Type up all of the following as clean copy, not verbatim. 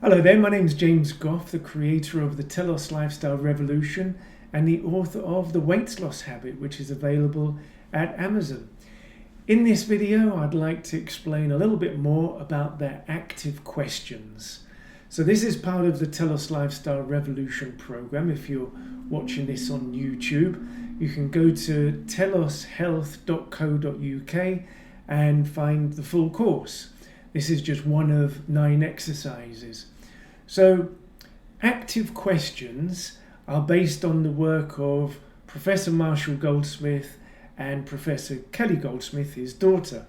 Hello there, my name is James Goff, the creator of the Telos Lifestyle Revolution and the author of The Weight Loss Habit, which is available at Amazon. In this video, I'd like to explain a little bit more about their active questions. So this is part of the Telos Lifestyle Revolution program. If you're watching this on YouTube, you can go to teloshealth.co.uk and find the full course. This is just one of 9 exercises. So, active questions are based on the work of Professor Marshall Goldsmith and Professor Kelly Goldsmith, his daughter.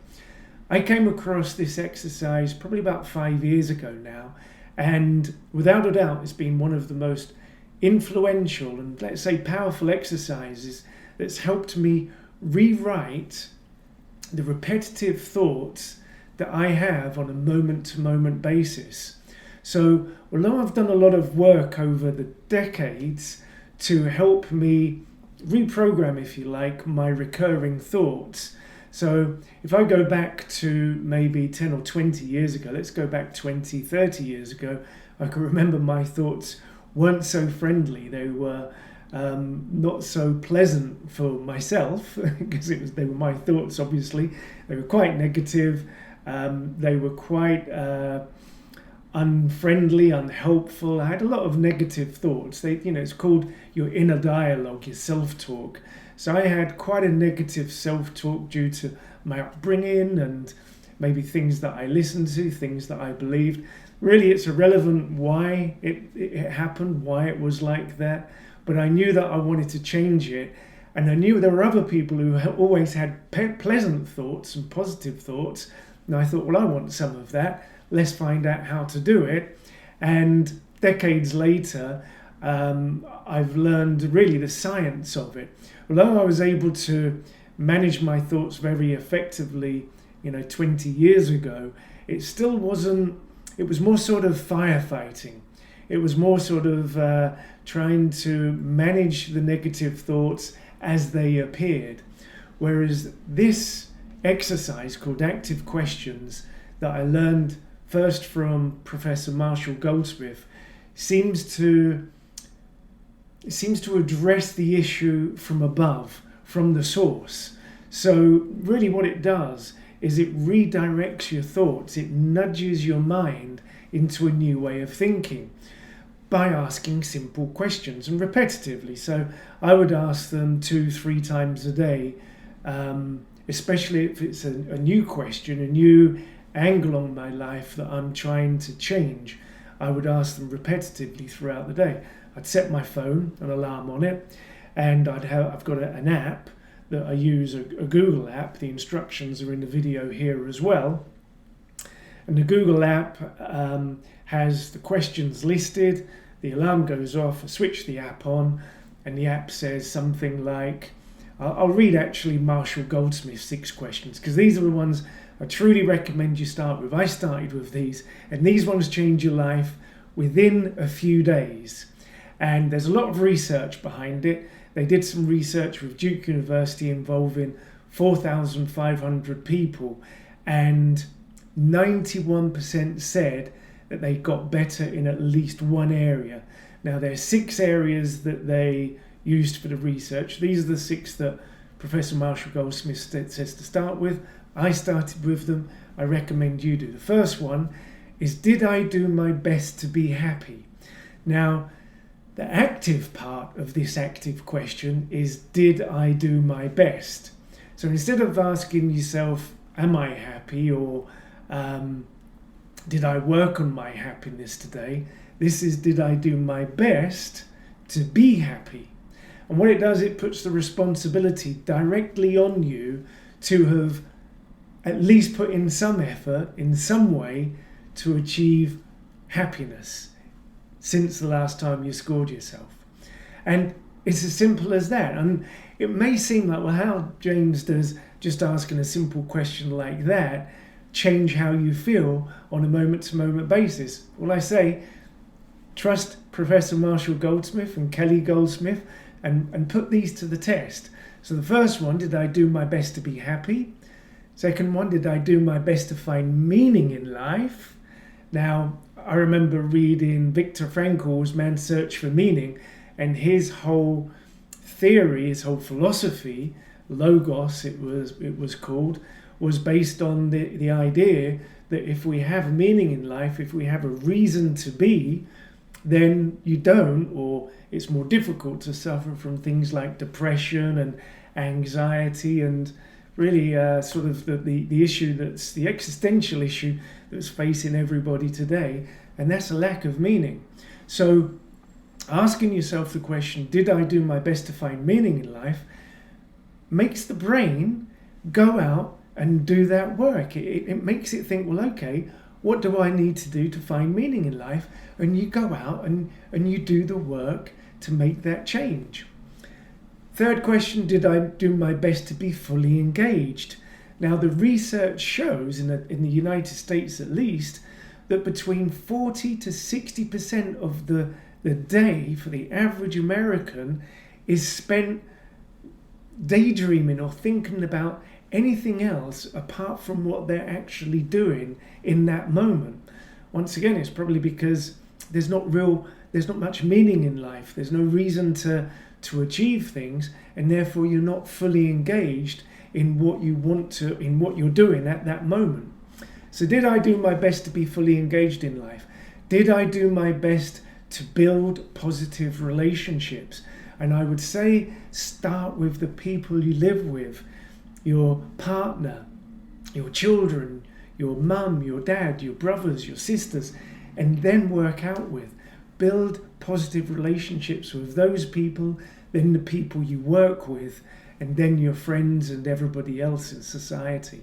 I came across this exercise probably about 5 years ago now, and without a doubt it's been one of the most influential and, let's say, powerful exercises that's helped me rewrite the repetitive thoughts that I have on a moment-to-moment basis. So although I've done a lot of work over the decades to help me reprogram, if you like, my recurring thoughts. So if I go back to maybe 10 or 20 years ago, let's go back 20, 30 years ago, I can remember my thoughts weren't so friendly. They were not so pleasant for myself because they were my thoughts, obviously. They were quite negative. They were quite unfriendly, unhelpful. I had a lot of negative thoughts. It's called your inner dialogue, your self-talk. So I had quite a negative self-talk due to my upbringing and maybe things that I listened to, things that I believed. Really, it's irrelevant why it happened, why it was like that. But I knew that I wanted to change it. And I knew there were other people who always had pleasant thoughts and positive thoughts. And I thought, well, I want some of that. Let's find out how to do it. And decades later, I've learned really the science of it. Although I was able to manage my thoughts very effectively, 20 years ago, it still wasn't, it was more sort of firefighting. It was more sort of trying to manage the negative thoughts as they appeared. Whereas this exercise called active questions that I learned first from Professor Marshall Goldsmith seems to address the issue from above, from the source. So really what it does is it redirects your thoughts, it nudges your mind into a new way of thinking by asking simple questions and repetitively. So I would ask them 2-3 times a day, especially if it's a new question, a new angle on my life that I'm trying to change. I would ask them repetitively throughout the day. I'd set my phone, an alarm on it, and I've got an app that I use, a Google app. The instructions are in the video here as well. And the Google app has the questions listed. The alarm goes off, I switch the app on, and the app says something like, I'll read actually Marshall Goldsmith's 6 questions, because these are the ones I truly recommend you start with. I started with these, and these ones change your life within a few days. And there's a lot of research behind it. They did some research with Duke University involving 4,500 people, and 91% said that they got better in at least one area. Now, there are 6 areas that they used for the research. These are the 6 that Professor Marshall Goldsmith says to start with. I started with them. I recommend you do. The first one is, did I do my best to be happy? Now, the active part of this active question is, did I do my best? So instead of asking yourself, am I happy, or did I work on my happiness today? This is, did I do my best to be happy? And what it does, it puts the responsibility directly on you to have at least put in some effort, in some way, to achieve happiness since the last time you scored yourself. And it's as simple as that. And it may seem like, well, how, James, does just asking a simple question like that change how you feel on a moment-to-moment basis? Well, I say, trust Professor Marshall Goldsmith and Kelly Goldsmith and put these to the test. So the first one, did I do my best to be happy? Second one, did I do my best to find meaning in life? Now, I remember reading Viktor Frankl's Man's Search for Meaning, and his whole theory, his whole philosophy, Logos it was called, was based on the idea that if we have meaning in life, if we have a reason to be, then you don't, or it's more difficult to suffer from things like depression and anxiety and really sort of the issue that's the existential issue that's facing everybody today, and that's a lack of meaning. So asking yourself the question, did I do my best to find meaning in life, makes the brain go out and do that work. It makes it think, well, okay, what do I need to do to find meaning in life? And you go out and you do the work to make that change. Third question, did I do my best to be fully engaged? Now, the research shows, in the United States at least, that between 40 to 60% of the day for the average American is spent daydreaming or thinking about anything else apart from what they're actually doing in that moment. Once again, it's probably because there's not much meaning in life. There's no reason to achieve things, and therefore you're not fully engaged in what you're doing at that moment. So did I do my best to be fully engaged in life? Did I do my best to build positive relationships? And I would say start with the people you live with, your partner, your children, your mum, your dad, your brothers, your sisters, and then work out with. Build positive relationships with those people, then the people you work with, and then your friends and everybody else in society.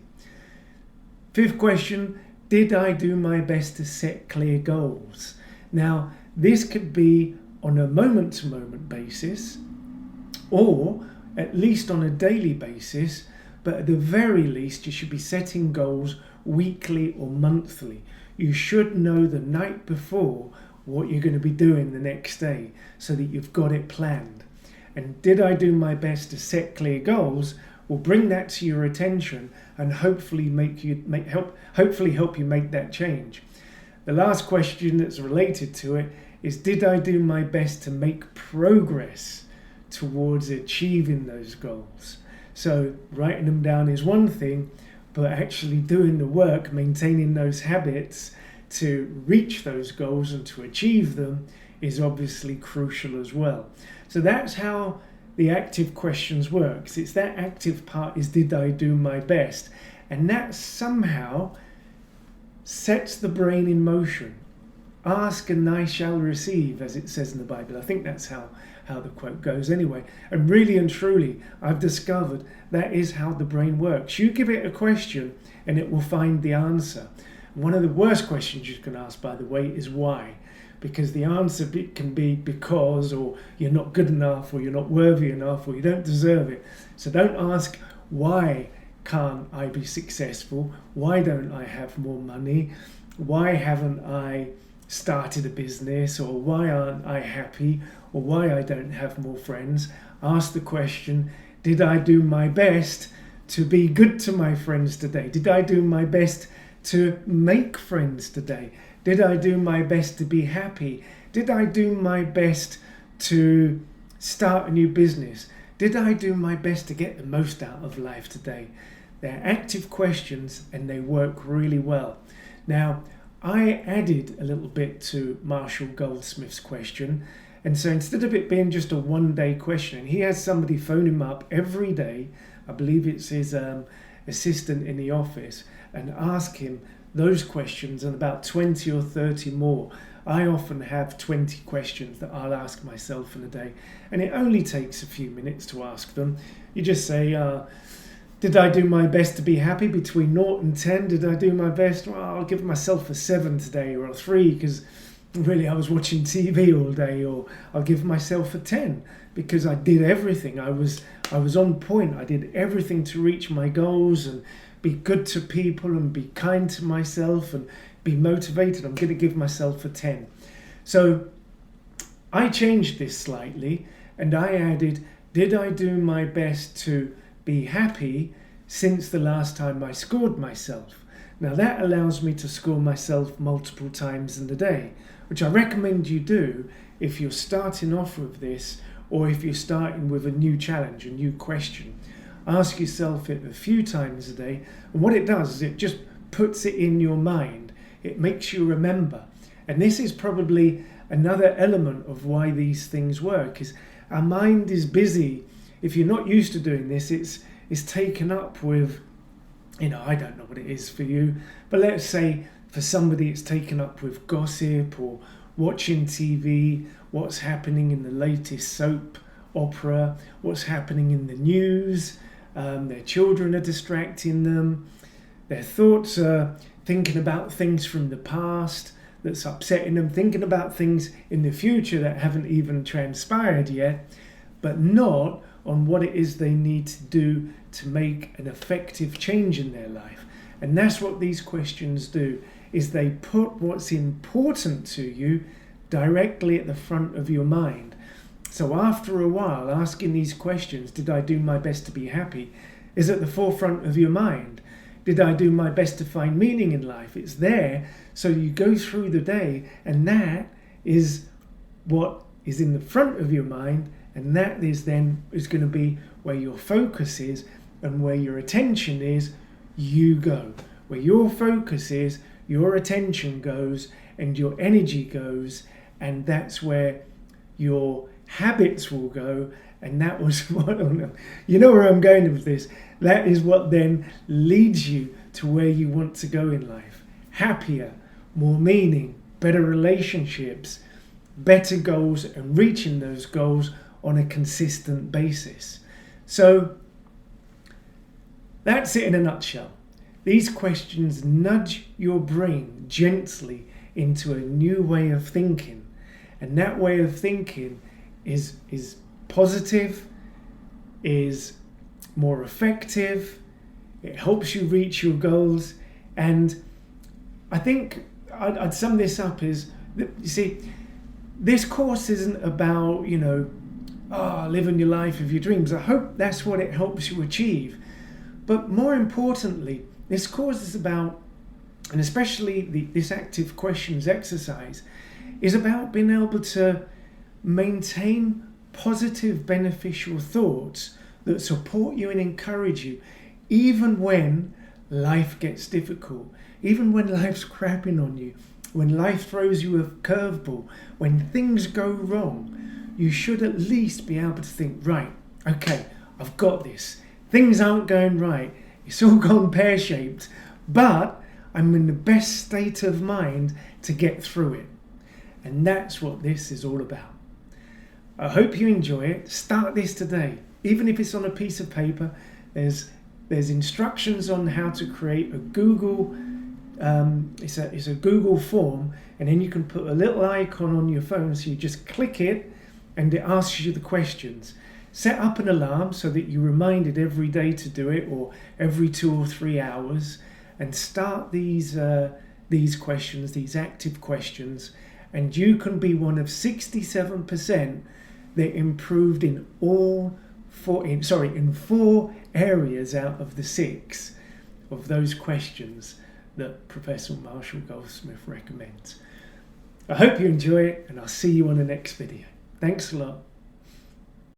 Fifth question, did I do my best to set clear goals? Now, this could be on a moment-to-moment basis, or at least on a daily basis, but at the very least you should be setting goals weekly or monthly. You should know the night before what you're going to be doing the next day so that you've got it planned. And did I do my best to set clear goals will bring that to your attention and hopefully help you make that change. The last question that's related to it is, did I do my best to make progress towards achieving those goals? So writing them down is one thing, but actually doing the work, maintaining those habits to reach those goals and to achieve them is obviously crucial as well. So that's how the active questions works. It's that active part is, did I do my best? And that somehow sets the brain in motion. Ask and I shall receive, as it says in the Bible. I think that's how the quote goes anyway. And really and truly, I've discovered that is how the brain works. You give it a question and it will find the answer. One of the worst questions you can ask, by the way, is why. Because the answer can be because, or you're not good enough, or you're not worthy enough, or you don't deserve it. So don't ask, why can't I be successful? Why don't I have more money? Why haven't I started a business? Or why aren't I happy? Or why I don't have more friends? Ask the question, did I do my best to be good to my friends today? Did I do my best to make friends today? Did I do my best to be happy? Did I do my best to start a new business? Did I do my best to get the most out of life today? They're active questions and they work really well. Now, I added a little bit to Marshall Goldsmith's question. And so instead of it being just a one-day question, he has somebody phone him up every day. I believe it's his assistant in the office, and ask him those questions and about 20 or 30 more. I often have 20 questions that I'll ask myself in a day, and it only takes a few minutes to ask them. You just say, did I do my best to be happy between 0 and 10? Did I do my best? Well, I'll give myself a 7 today, or a 3 because really I was watching TV all day, or I'll give myself a 10 because I did everything. I was on point. I did everything to reach my goals and be good to people and be kind to myself and be motivated. I'm going to give myself a 10. So I changed this slightly and I added, did I do my best to be happy since the last time I scored myself? Now that allows me to score myself multiple times in the day, which I recommend you do if you're starting off with this, or if you're starting with a new challenge, a new question. Ask yourself it a few times a day, and what it does is it just puts it in your mind. It makes you remember. And this is probably another element of why these things work, is our mind is busy. If you're not used to doing this, it's taken up with, I don't know what it is for you, but let's say for somebody it's taken up with gossip or watching TV, what's happening in the latest soap opera, what's happening in the news. Their children are distracting them. Their thoughts are thinking about things from the past that's upsetting them, thinking about things in the future that haven't even transpired yet, but not on what it is they need to do to make an effective change in their life. And that's what these questions do, is they put what's important to you directly at the front of your mind. So after a while, asking these questions, did I do my best to be happy, is at the forefront of your mind. Did I do my best to find meaning in life? It's there. So you go through the day, and that is what is in the front of your mind, and that is going to be where your focus is, and where your attention is, you go. Where your focus is, your attention goes, and your energy goes, and that's where your habits will go. And that was what, you know where I'm going with this. That is what then leads you to where you want to go in life. Happier, more meaning, better relationships, better goals, and reaching those goals on a consistent basis. So that's it in a nutshell. These questions nudge your brain gently into a new way of thinking. And that way of thinking is positive, is more effective, it helps you reach your goals. And I think I'd sum this up as, you see, this course isn't about, living your life of your dreams. I hope that's what it helps you achieve. But more importantly, this course is about, and especially this active questions exercise, is about being able to maintain positive, beneficial thoughts that support you and encourage you, even when life gets difficult, even when life's crapping on you, when life throws you a curveball, when things go wrong. You should at least be able to think, right, okay, I've got this. Things aren't going right. It's all gone pear-shaped, but I'm in the best state of mind to get through it. And that's what this is all about. I hope you enjoy it. Start this today. Even if it's on a piece of paper, there's instructions on how to create a Google, it's a Google form, and then you can put a little icon on your phone, so you just click it and it asks you the questions. Set up an alarm so that you're reminded every day to do it, or every 2 or 3 hours, and start these questions, these active questions, and you can be one of 67% that improved in in 4 areas out of the 6 of those questions that Professor Marshall Goldsmith recommends. I hope you enjoy it, and I'll see you on the next video. Thanks a lot.